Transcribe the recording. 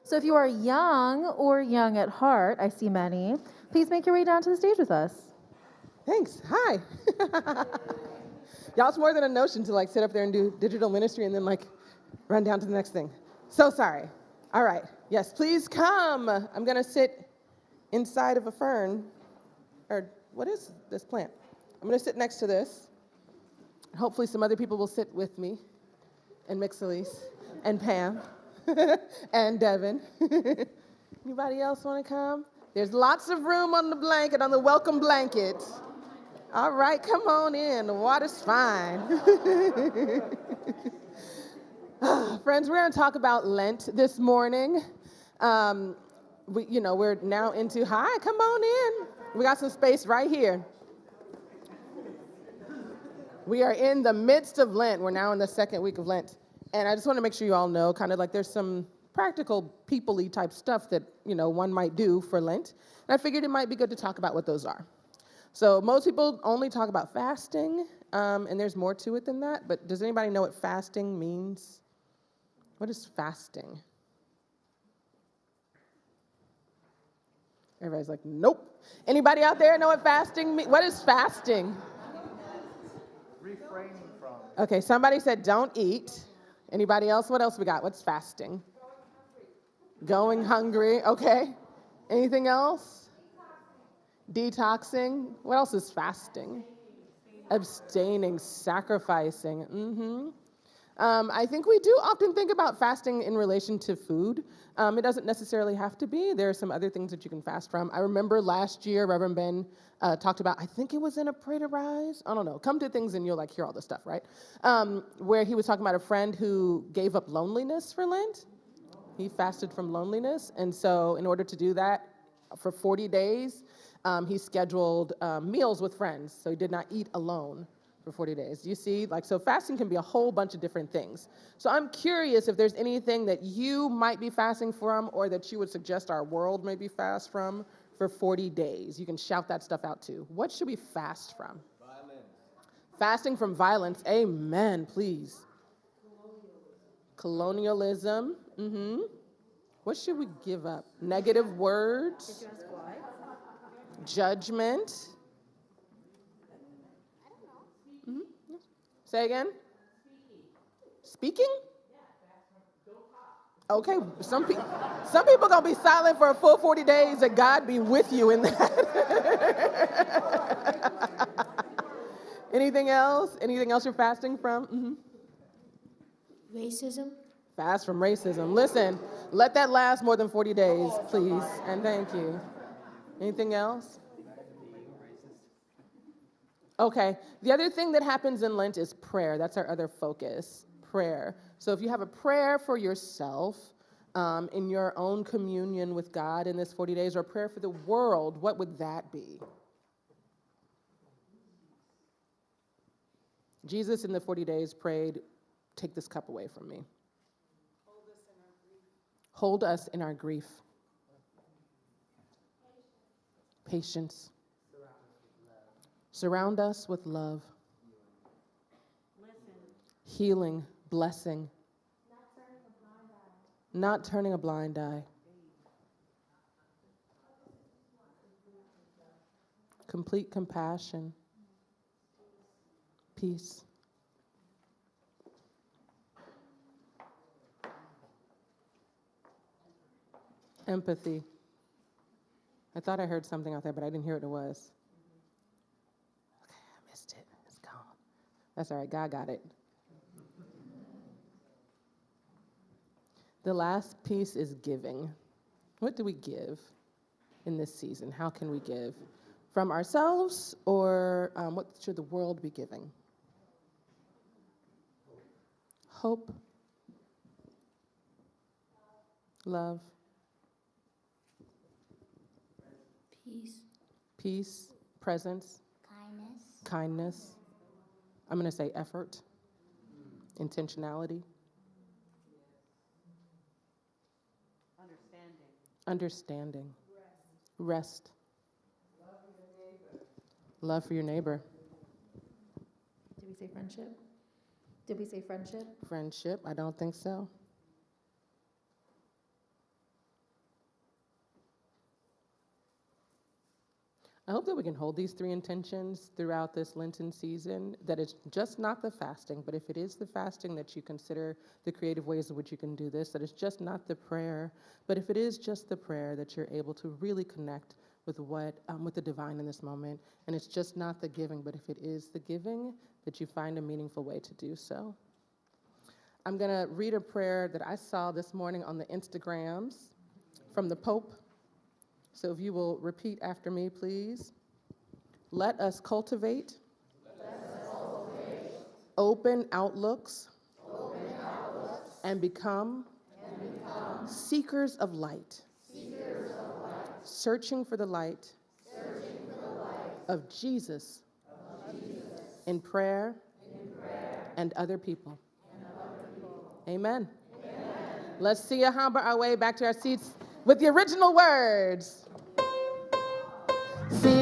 So if you are young or young at heart, I see many, please make your way down to the stage with us. Thanks. Hi. Y'all, it's more than a notion to like sit up there and do digital ministry and then like run down to the next thing. So sorry. All right. Yes, please come. I'm going to sit inside of a fern. Or what is this plant? I'm going to sit next to this. Hopefully some other people will sit with me. And Mixelise. And Pam. And Devin. Anybody else want to come? There's lots of room on the blanket, on the welcome blanket. All right, come on in. The water's fine. Friends, we're going to talk about Lent this morning. We're now into, hi, come on in. We got some space right here. We are in the midst of Lent. We're now in the second week of Lent. And I just want to make sure you all know, kind of like there's some practical, people-y type stuff that, one might do for Lent. And I figured it might be good to talk about what those are. So most people only talk about fasting, and there's more to it than that. But does anybody know what fasting means? What is fasting? Everybody's like, nope. Anybody out there know what fasting means? What is fasting? Refraining from. Okay, somebody said don't eat. Anybody else? What else we got? What's fasting? Going hungry. Okay. Anything else? Detoxing. What else is fasting? Abstaining, sacrificing. I think we do often think about fasting in relation to food. It doesn't necessarily have to be. There are some other things that you can fast from. I remember last year, Reverend Ben talked about, I think it was in a Pray to Rise. I don't know. Come to things and you'll hear all this stuff, right? Where he was talking about a friend who gave up loneliness for Lent. He fasted from loneliness. And so in order to do that for 40 days, he scheduled meals with friends. So he did not eat alone for 40 days. You see, so fasting can be a whole bunch of different things. So I'm curious if there's anything that you might be fasting from or that you would suggest our world maybe fast from for 40 days. You can shout that stuff out too. What should we fast from? Violence. Fasting from violence. Amen, please. Colonialism. What should we give up? Negative words. Judgment. Say again? Speaking? Okay, some people gonna be silent for a full 40 days, and God be with you in that. Anything else? Anything else you're fasting from? Racism. Fast from racism. Listen, let that last more than 40 days, please, and thank you. Anything else? Okay, the other thing that happens in Lent is prayer. That's our other focus, prayer. So if you have a prayer for yourself in your own communion with God in this 40 days, or a prayer for the world, what would that be? Jesus in the 40 days prayed, take this cup away from me. Hold us in our grief. Patience. Surround us with love. Listen. Healing, blessing. Not turning a blind eye. Complete compassion. Peace. Empathy. I thought I heard something out there, but I didn't hear what it was. Okay, I missed it. It's gone. That's all right. God got it. The last piece is giving. What do we give in this season? How can we give? From ourselves, or what should the world be giving? Hope. Love. Peace. Peace. Presence. Kindness. I'm going to say effort. Intentionality. Understanding. Rest. Love for your neighbor. Did we say friendship? Did we say friendship? Friendship, I don't think so. I hope that we can hold these 3 intentions throughout this Lenten season, that it's just not the fasting, but if it is the fasting, that you consider the creative ways in which you can do this, that it's just not the prayer, but if it is just the prayer, that you're able to really connect with with the divine in this moment, and it's just not the giving, but if it is the giving, that you find a meaningful way to do so. I'm going to read a prayer that I saw this morning on the Instagrams from the Pope. So if you will repeat after me, please. Let us cultivate, open outlooks, and become seekers of light, searching for the light of Jesus in prayer and other people. Amen. Let's see a harbor our way back to our seats with the original words. See